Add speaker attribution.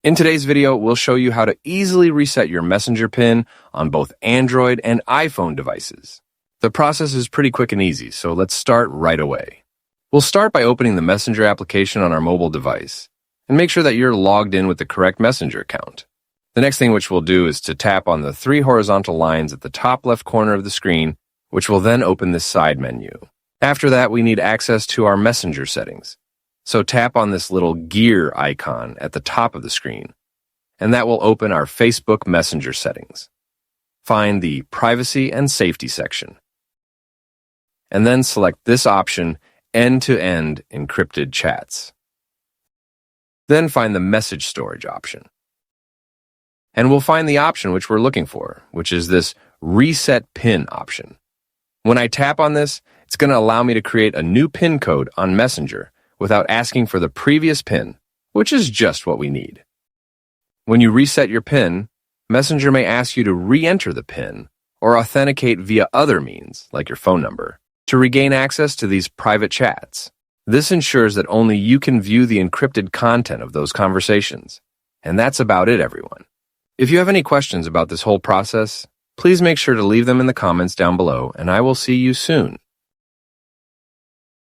Speaker 1: In today's video, we'll show you how to easily reset your Messenger PIN on both Android and iPhone devices. The process is pretty quick and easy, so let's start right away. We'll start by opening the Messenger application on our mobile device, and make sure that you're logged in with the correct Messenger account. The next thing which we'll do is to tap on the 3 horizontal lines at the top left corner of the screen, which will then open this side menu. After that, we need access to our Messenger settings. So tap on this little gear icon at the top of the screen, and that will open our Facebook Messenger settings. Find the Privacy and Safety section, and then select this option, End-to-End Encrypted Chats. Then find the Message Storage option. And we'll find the option which we're looking for, which is this Reset PIN option. When I tap on this, it's going to allow me to create a new PIN code on Messenger without asking for the previous PIN, which is just what we need. When you reset your PIN, Messenger may ask you to re-enter the PIN or authenticate via other means, like your phone number, to regain access to these private chats. This ensures that only you can view the encrypted content of those conversations. And that's about it, everyone. If you have any questions about this whole process, please make sure to leave them in the comments down below, and I will see you soon.